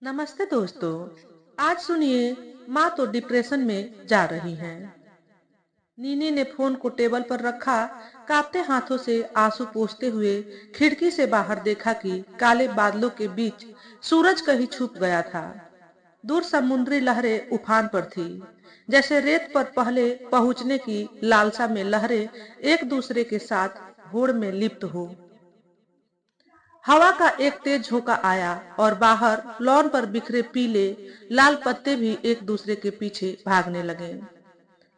नमस्ते दोस्तों। आज सुनिए, माँ तो डिप्रेशन में जा रही हैं। नीनी ने फोन को टेबल पर रखा, कांपते हाथों से आंसू पोंछते हुए खिड़की से बाहर देखा कि काले बादलों के बीच सूरज कहीं छुप गया था। दूर समुद्री लहरें उफान पर थी, जैसे रेत पर पहले पहुंचने की लालसा में लहरें एक दूसरे के साथ होड़ में लिप्त हो। हवा का एक तेज झोंका आया और बाहर लॉन पर बिखरे पीले लाल पत्ते भी एक दूसरे के पीछे भागने लगे।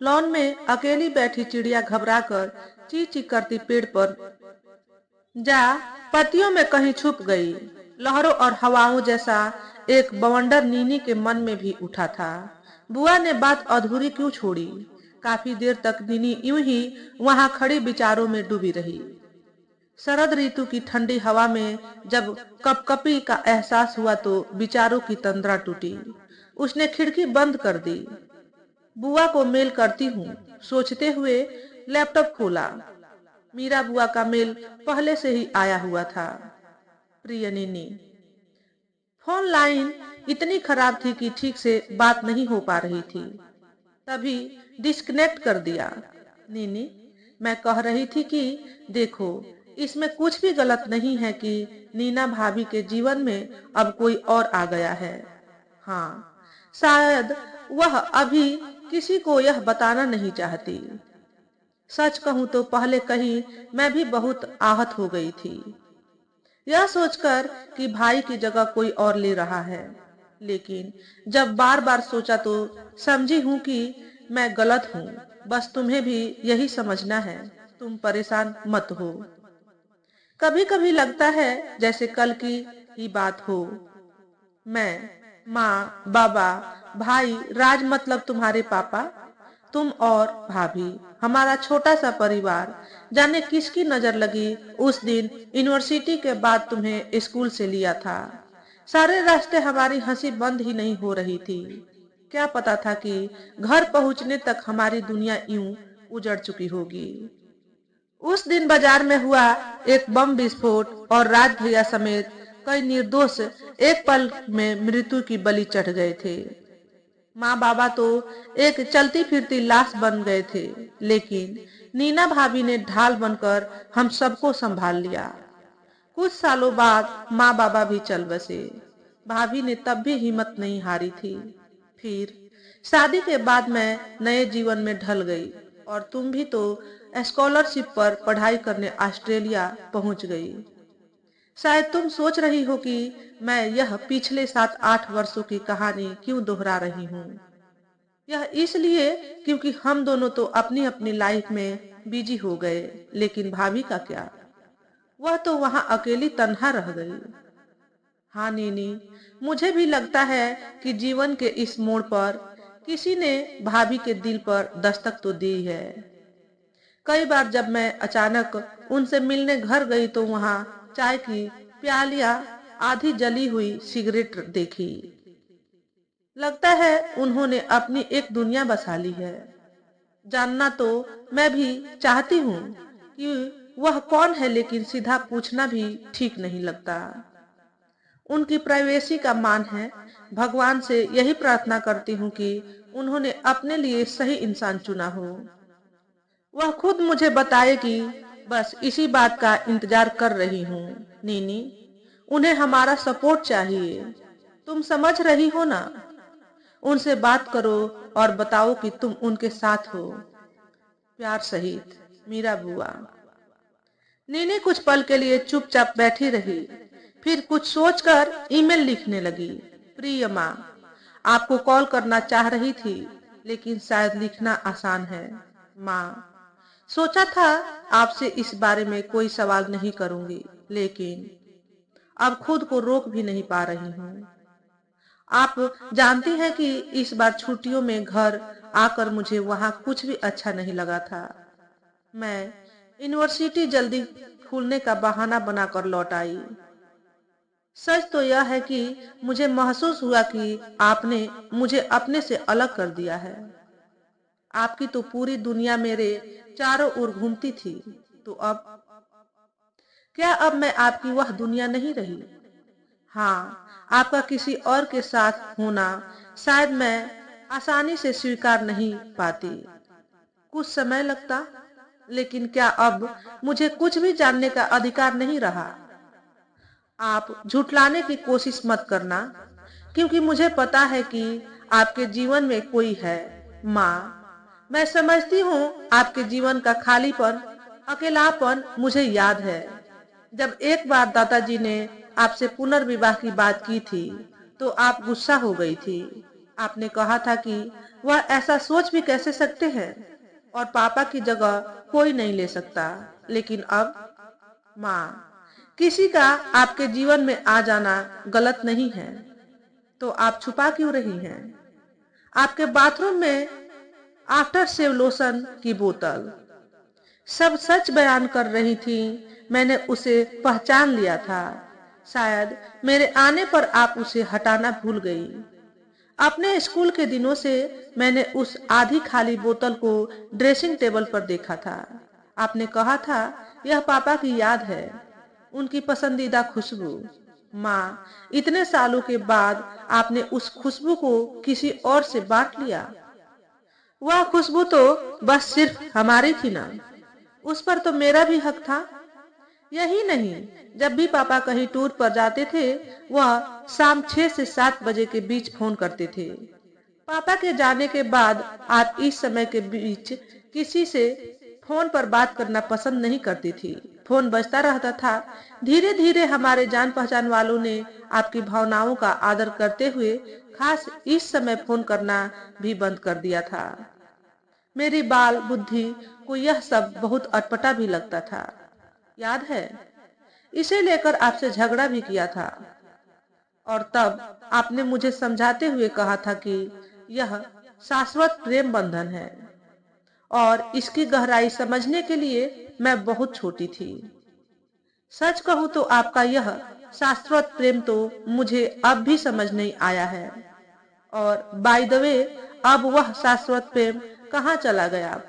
लॉन में अकेली बैठी चिड़िया घबराकर ची ची करती पेड़ पर जा पत्तियों में कहीं छुप गई। लहरों और हवाओं जैसा एक बवंडर नीनी के मन में भी उठा था। बुआ ने बात अधूरी क्यों छोड़ी? काफी देर तक नीनी यूं ही वहां खड़ी विचारों में डूबी रही। शरद ऋतु की ठंडी हवा में जब कपकपी का एहसास हुआ तो विचारों की तंद्रा टूटी। उसने खिड़की बंद कर दी। बुआ को मेल करती हूँ, सोचते हुए लैपटॉप खोला। मीरा बुआ का मेल पहले से ही आया हुआ था। प्रिय नीनी। फोन लाइन इतनी खराब थी कि ठीक से बात नहीं हो पा रही थी। तभी डिस्कनेक्ट कर दिया। नीनी, मैं कह रही थी कि देखो, इसमें कुछ भी गलत नहीं है कि नीना भाभी के जीवन में अब कोई और आ गया है। हाँ, शायद वह अभी किसी को यह बताना नहीं चाहती। सच कहूं तो पहले कहीं मैं भी बहुत आहत हो गई थी, यह सोचकर कि भाई की जगह कोई और ले रहा है। लेकिन जब बार बार सोचा तो समझी हूं कि मैं गलत हूं। बस तुम्हें भी यही समझना है। तुम परेशान मत हो। कभी कभी लगता है जैसे कल की ही बात हो। मैं, माँ, बाबा, भाई, राज मतलब तुम्हारे पापा, तुम और भाभी, हमारा छोटा सा परिवार। जाने किसकी नजर लगी उस दिन यूनिवर्सिटी के बाद तुम्हें स्कूल से लिया था। सारे रास्ते हमारी हंसी बंद ही नहीं हो रही थी। क्या पता था कि घर पहुंचने तक हमारी दुनिया यूं उजड़ चुकी होगी। उस दिन बाजार में हुआ एक बम विस्फोट और राज भैया समेत कई निर्दोष एक पल में मृत्यु की बलि चढ़ गए थे। माँ बाबा तो एक चलती फिरती लाश बन गए थे, लेकिन नीना भाभी ने ढाल बनकर हम सबको संभाल लिया। कुछ सालों बाद माँ बाबा भी चल बसे। भाभी ने तब भी हिम्मत नहीं हारी थी। फिर शादी के बाद मैं नए जीवन में ढल गई और तुम भी तो स्कॉलरशिप पर पढ़ाई करने ऑस्ट्रेलिया पहुंच गई। शायद तुम सोच रही हो कि मैं यह पिछले 7-8 वर्षों की कहानी क्यों दोहरा रही हूँ। यह इसलिए क्योंकि हम दोनों तो अपनी अपनी लाइफ में बिजी हो गए, लेकिन भाभी का क्या? वह तो वहां अकेली तन्हा रह गई। हाँ नीनी, मुझे भी लगता है कि जीवन के इस मोड़ पर किसी ने भाभी के दिल पर दस्तक तो दी है। कई बार जब मैं अचानक उनसे मिलने घर गई तो वहां चाय की प्यालियां आधी जली हुई सिगरेट देखी। लगता है उन्होंने अपनी एक दुनिया बसा ली है। जानना तो मैं भी चाहती हूँ कि वह कौन है, लेकिन सीधा पूछना भी ठीक नहीं लगता। उनकी प्राइवेसी का मान है। भगवान से यही प्रार्थना करती हूँ कि उन्होंने अपने लिए सही इंसान चुना हो। वह खुद मुझे बताएगी। बस इसी बात का इंतजार कर रही हूँ। नीनी, उन्हें हमारा सपोर्ट चाहिए। तुम समझ रही हो ना? उनसे बात करो और बताओ कि तुम उनके साथ हो। प्यार सहित, मीरा बुआ। नीनी कुछ पल के लिए चुपचाप बैठी रही, फिर कुछ सोचकर ईमेल लिखने लगी। प्रिय माँ, आपको कॉल करना चाह रही थी, लेकिन शायद लिखना आसान है। माँ, सोचा था आपसे इस बारे में कोई सवाल नहीं करूंगी, लेकिन अब खुद को रोक भी नहीं पा रही हूँ। आप जानती हैं कि इस बार छुट्टियों में घर आकर मुझे वहां कुछ भी अच्छा नहीं लगा था। मैं यूनिवर्सिटी जल्दी खुलने का बहाना बनाकर लौट आई। सच तो यह है कि मुझे महसूस हुआ कि आपने मुझे अपने से अलग कर दिया है। आपकी तो पूरी दुनिया मेरे चारों ओर घूमती थी, तो अब क्या अब मैं आपकी वह दुनिया नहीं रही? हाँ, आपका किसी और के साथ होना शायद मैं आसानी से स्वीकार नहीं पाती। कुछ समय लगता, लेकिन क्या अब मुझे कुछ भी जानने का अधिकार नहीं रहा? आप झुठलाने की कोशिश मत करना, क्योंकि मुझे पता है कि आपके जीवन में कोई है। माँ, मैं समझती हूँ आपके जीवन का खालीपन, अकेलापन मुझे याद है। जब एक बार दादाजी ने आपसे पुनर्विवाह की बात की थी, तो आप गुस्सा हो गई थी। आपने कहा था कि वह ऐसा सोच भी कैसे सकते हैं और पापा की जगह कोई नहीं ले सकता। लेकिन अब माँ, किसी का आपके जीवन में आ जाना गलत नहीं है, तो आप छुपा क्यों रही हैं? आपके बाथरूम में आफ्टर सेव लोशन की बोतल सब सच बयान कर रही थी। मैंने उसे पहचान लिया था। शायद मेरे आने पर आप उसे हटाना भूल गई। अपने स्कूल के दिनों से मैंने उस आधी खाली बोतल को ड्रेसिंग टेबल पर देखा था। आपने कहा था यह पापा की याद है, उनकी पसंदीदा खुशबू। माँ, इतने सालों के बाद आपने उस खुशबू को किसी और से बांट लिया। वह खुशबू तो बस सिर्फ हमारी थी ना, उस पर तो मेरा भी हक था। यही नहीं, जब भी पापा कहीं टूर पर जाते थे, वह शाम 6 से 7 बजे के बीच फोन करते थे। पापा के जाने के बाद आप इस समय के बीच किसी से फोन पर बात करना पसंद नहीं करती थी। फोन बजता रहता था। धीरे धीरे हमारे जान पहचान वालों ने आपकी भावनाओं का आदर करते हुए खास इस समय फोन करना भी बंद कर दिया था। मेरी बाल बुद्धि को यह सब बहुत अटपटा भी लगता था, याद है? इसे लेकर आपसे झगड़ा भी किया था, और तब आपने मुझे समझाते हुए कहा था कि यह शाश्वत प्रेम बंधन है और इसकी गहराई समझने के लिए मैं बहुत छोटी थी। सच कहूं तो आपका यह शाश्वत प्रेम तो मुझे अब भी समझ नहीं आया है। और बाय द वे, अब वह शाश्वत प्रेम कहाँ चला गया?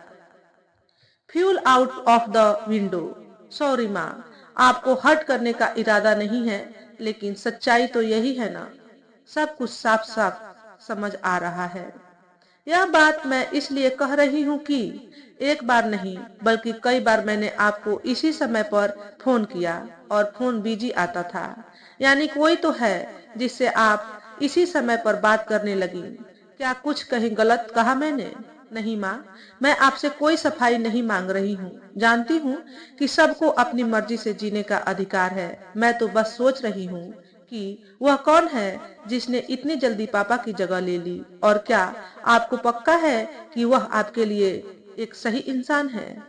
Fuel out of the window. Sorry माँ, आपको हर्ट करने का इरादा नहीं है, लेकिन सच्चाई तो यही है ना। सब कुछ साफ साफ समझ आ रहा है। यह बात मैं इसलिए कह रही हूँ कि एक बार नहीं बल्कि कई बार मैंने आपको इसी समय पर फोन किया और फोन बिजी आता था। यानी कोई तो है जिससे आप इसी समय पर बात करने लगी। क्या कुछ कहीं गलत कहा मैंने? नहीं माँ, मैं आपसे कोई सफाई नहीं मांग रही हूँ। जानती हूँ कि सबको अपनी मर्जी से जीने का अधिकार है। मैं तो बस सोच रही हूँ कि वह कौन है जिसने इतनी जल्दी पापा की जगह ले ली, और क्या आपको पक्का है कि वह आपके लिए एक सही इंसान है?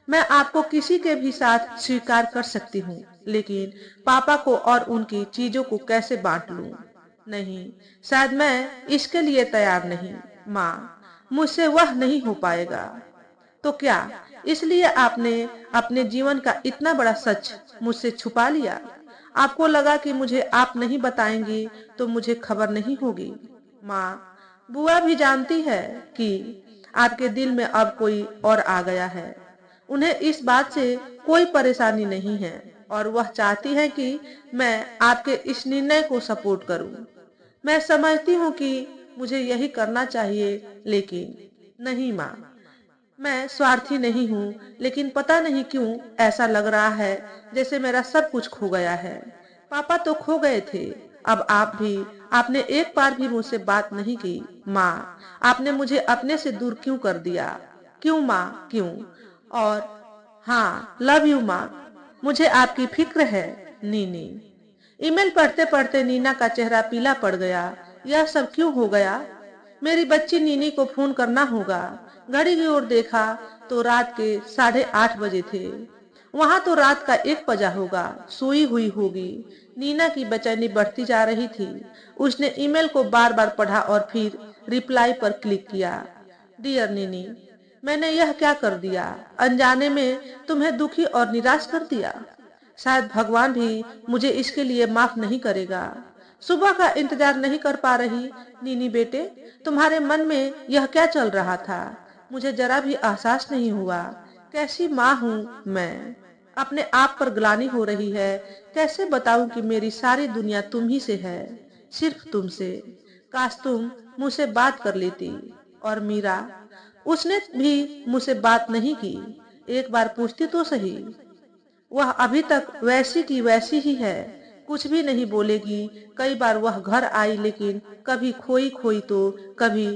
मैं आपको किसी के भी साथ स्वीकार कर सकती हूँ, लेकिन पापा को और उनकी चीजों को कैसे बांट लूं? नहीं, शायद मैं इसके लिए तैयार नहीं। माँ, मुझसे वह नहीं हो पाएगा। तो क्या इसलिए आपने अपने जीवन का इतना बड़ा सच मुझसे छुपा लिया? आपको लगा कि मुझे आप नहीं बताएंगी तो मुझे खबर नहीं होगी। माँ, बुआ भी जानती है कि आपके दिल में अब कोई और आ गया है। उन्हें इस बात से कोई परेशानी नहीं है और वह चाहती है कि मैं आपके इस निर्णय को सपोर्ट करूं। मैं समझती हूँ कि मुझे यही करना चाहिए, लेकिन नहीं माँ, मैं स्वार्थी नहीं हूँ, लेकिन पता नहीं क्यों ऐसा लग रहा है जैसे मेरा सब कुछ खो गया है। पापा तो खो गए थे, अब आप भी। आपने एक बार भी मुझसे बात नहीं की। माँ, आपने मुझे अपने से दूर क्यों कर दिया? क्यों माँ, क्यों? और हाँ, लव यू माँ, मुझे आपकी फिक्र है। नीनी। ईमेल पढ़ते पढ़ते नीना का चेहरा पीला पड़ गया। यह सब क्यों हो गया? मेरी बच्ची नीनी को फोन करना होगा। घड़ी की ओर देखा तो रात के 8:30 बजे थे। वहां तो रात का 1 बजा होगा। सोई हुई होगी। नीना की बेचैनी बढ़ती जा रही थी। उसने ईमेल को बार बार पढ़ा और फिर रिप्लाई पर क्लिक किया। डियर नीनी, मैंने यह क्या कर दिया? अनजाने में तुम्हें दुखी और निराश कर दिया। शायद भगवान भी मुझे इसके लिए माफ नहीं करेगा। सुबह का इंतजार नहीं कर पा रही। नीनी बेटे, तुम्हारे मन में यह क्या चल रहा था? मुझे जरा भी एहसास नहीं हुआ। कैसी माँ हूँ मैं? अपने आप पर ग्लानि हो रही है। कैसे बताऊं कि मेरी सारी दुनिया तुम ही से है? सिर्फ तुमसे। काश तुम मुझसे बात कर लेती। और मीरा, उसने भी मुझसे बात नहीं की। एक बार पूछती तो सही। वह अभी तक वैसी की वैसी ही है, कुछ भी नहीं बोलेगी। कई बार वह घर आई, लेकिन कभी खोई खोई तो कभी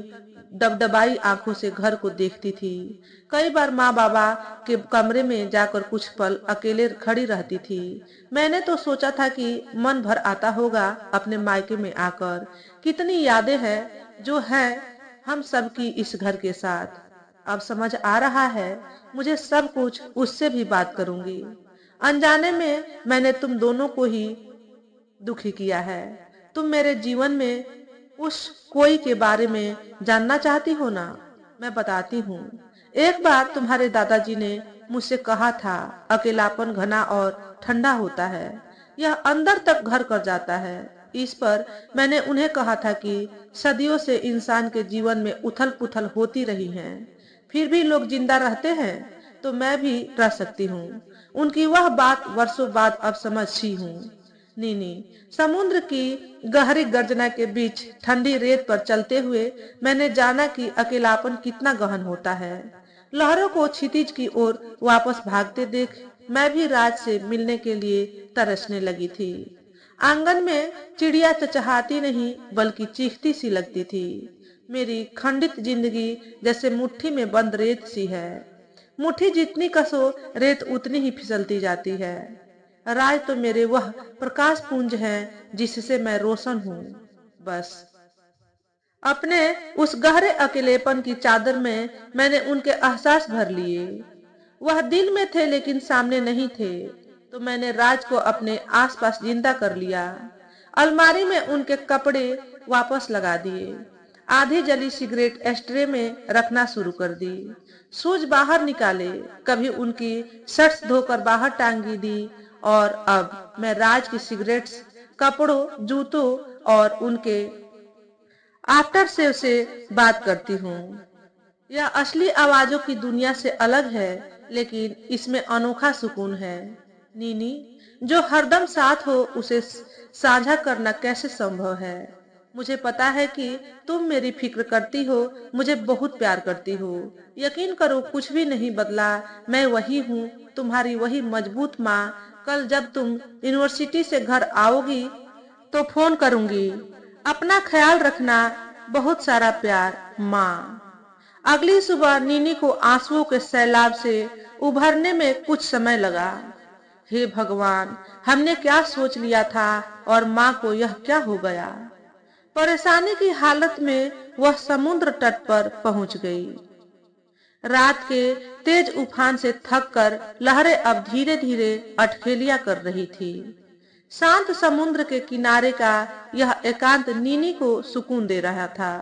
डबडबाई आंखों से घर को देखती थी। कई बार माँ बाबा के कमरे में जाकर कुछ पल अकेले खड़ी रहती थी। मैंने तो सोचा था कि मन भर आता होगा अपने मायके में आकर। कितनी यादें हैं जो है हम सबकी इस घर के साथ। अब समझ आ रहा है, मुझे सब कुछ उससे भी बात करूंगी। अनजाने में मैंने तुम दोनों को ही दुखी किया है। तुम मेरे जीवन में उस कोई के बारे में जानना चाहती हो ना? मैं बताती हूँ। एक बार तुम्हारे दादाजी ने मुझसे कहा था, अकेलापन घना और ठंडा होता है, यह अंदर तक घर कर जाता है। इस पर मैंने उन्हें कहा था कि सदियों से इंसान के जीवन में उथल पुथल होती रही है, फिर भी लोग जिंदा रहते हैं, तो मैं भी रह सकती हूँ। उनकी वह बात वर्षों बाद अब समझी हूँ। नीनी, समुद्र की गहरी गर्जना के बीच ठंडी रेत पर चलते हुए मैंने जाना कि अकेलापन कितना गहन होता है। लहरों को क्षितिज की ओर वापस भागते देख मैं भी राज से मिलने के लिए तरसने लगी थी। आंगन में चिड़िया चचहाती नहीं बल्कि चीखती सी लगती थी। मेरी खंडित जिंदगी जैसे मुट्ठी में बंद रेत सी है। मुट्ठी जितनी कसो रेत उतनी ही फिसलती जाती है। राज तो मेरे वह प्रकाश पुंज है जिससे मैं रोशन हूँ। बस अपने उस गहरे अकेलेपन की चादर में मैंने उनके एहसास भर लिए। वह दिल में थे लेकिन सामने नहीं थे, तो मैंने राज को अपने आसपास जिंदा कर लिया। अलमारी में उनके कपड़े वापस लगा दिए। आधी जली सिगरेट एस्ट्रे में रखना शुरू कर दी। सूज बाहर निकाले, कभी उनकी शर्ट्स धोकर बाहर टांगी दी। और अब मैं राज की सिगरेट्स, कपड़ों, जूतों और उनके आफ्टर सेव से बात करती हूँ। यह असली आवाजों की दुनिया से अलग है, लेकिन इसमें अनोखा सुकून है। नीनी, जो हरदम साथ हो उसे साझा करना कैसे संभव है? मुझे पता है कि तुम मेरी फिक्र करती हो, मुझे बहुत प्यार करती हो। यकीन करो, कुछ भी नहीं बदला। मैं वही हूँ, तुम्हारी वही मजबूत माँ। कल जब तुम यूनिवर्सिटी से घर आओगी तो फोन करूंगी। अपना ख्याल रखना। बहुत सारा प्यार, माँ। अगली सुबह नीनी को आंसुओं के सैलाब से उभरने में कुछ समय लगा। हे भगवान, हमने क्या सोच लिया था और माँ को यह क्या हो गया? परेशानी की हालत में वह समुद्र तट पर पहुंच गई। रात के तेज उफान से थककर लहरें अब धीरे धीरे अटखेलियां कर रही थी। शांत समुद्र के किनारे का यह एकांत नीनी को सुकून दे रहा था।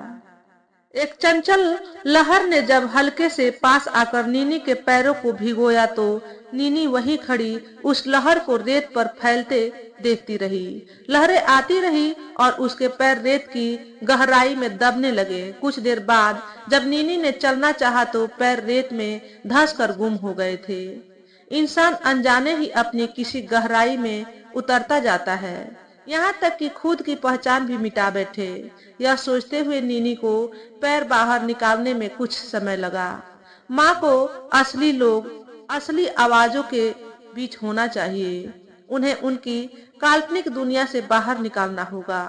एक चंचल लहर ने जब हल्के से पास आकर नीनी के पैरों को भिगोया तो नीनी वहीं खड़ी उस लहर को रेत पर फैलते देखती रही। लहरें आती रही और उसके पैर रेत की गहराई में दबने लगे। कुछ देर बाद जब नीनी ने चलना चाहा तो पैर रेत में धंस कर गुम हो गए थे। इंसान अनजाने ही अपनी किसी गहराई में उतरता जाता है, यहाँ तक कि खुद की पहचान भी मिटा बैठे। यह सोचते हुए नीनी को पैर बाहर निकालने में कुछ समय लगा। माँ को असली लोग, असली आवाजों के बीच होना चाहिए। उन्हें उनकी काल्पनिक दुनिया से बाहर निकालना होगा।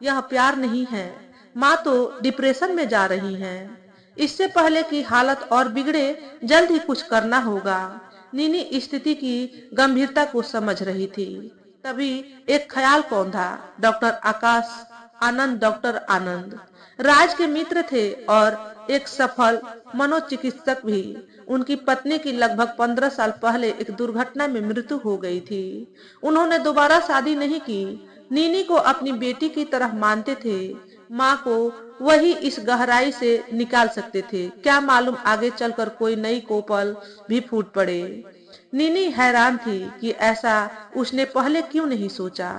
यह प्यार नहीं है। माँ तो डिप्रेशन में जा रही हैं। इससे पहले कि हालत और बिगड़े, जल्द ही कुछ करना होगा। नीनी स्थिति की गंभीरता को समझ रही थी। तभी एक ख्याल कौंधा। डॉक्टर आकाश आनंद, डॉक्टर आनंद राज के मित्र थे और एक सफल मनोचिकित्सक भी। उनकी पत्नी की लगभग 15 साल पहले एक दुर्घटना में मृत्यु हो गई थी। उन्होंने दोबारा शादी नहीं की। नीनी को अपनी बेटी की तरह मानते थे। माँ को वही इस गहराई से निकाल सकते थे। क्या मालूम आगे चलकर कोई नई कोपल भी फूट पड़े। नीनी हैरान थी कि ऐसा उसने पहले क्यों नहीं सोचा।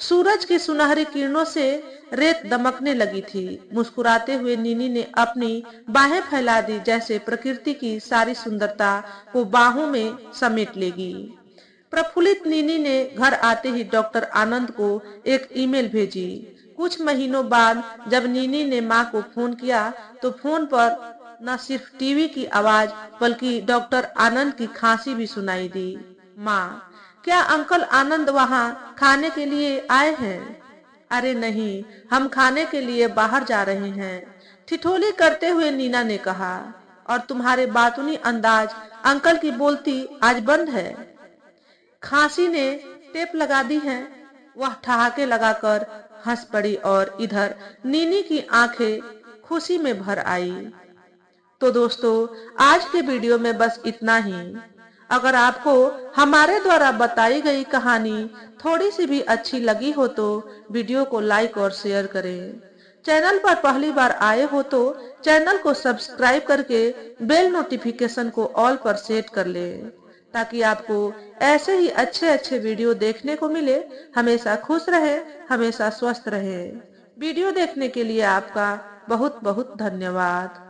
सूरज की सुनहरी किरणों से रेत दमकने लगी थी। मुस्कुराते हुए नीनी ने अपनी बाहें फैला दी, जैसे प्रकृति की सारी सुंदरता को बाहों में समेट लेगी। प्रफुल्लित नीनी ने घर आते ही डॉक्टर आनंद को एक ईमेल भेजी। कुछ महीनों बाद जब नीनी ने माँ को फोन किया तो फोन पर न सिर्फ टीवी की आवाज बल्कि डॉक्टर आनंद की खांसी भी सुनाई दी। माँ, क्या अंकल आनंद वहाँ खाने के लिए आए हैं? अरे नहीं, हम खाने के लिए बाहर जा रहे हैं, ठिठोली करते हुए नीना ने कहा। और तुम्हारे बातूनी अंदाज अंकल की बोलती आज बंद है। खांसी ने टेप लगा दी है। वह ठहाके लगाकर हंस पड़ी और इधर नीनी की आंखें खुशी में भर आई। तो दोस्तों, आज के वीडियो में बस इतना ही। अगर आपको हमारे द्वारा बताई गई कहानी थोड़ी सी भी अच्छी लगी हो तो वीडियो को लाइक और शेयर करें। चैनल पर पहली बार आए हो तो चैनल को सब्सक्राइब करके बेल नोटिफिकेशन को ऑल पर सेट कर लें, ताकि आपको ऐसे ही अच्छे अच्छे वीडियो देखने को मिले। हमेशा खुश रहे, हमेशा स्वस्थ रहे। वीडियो देखने के लिए आपका बहुत बहुत धन्यवाद।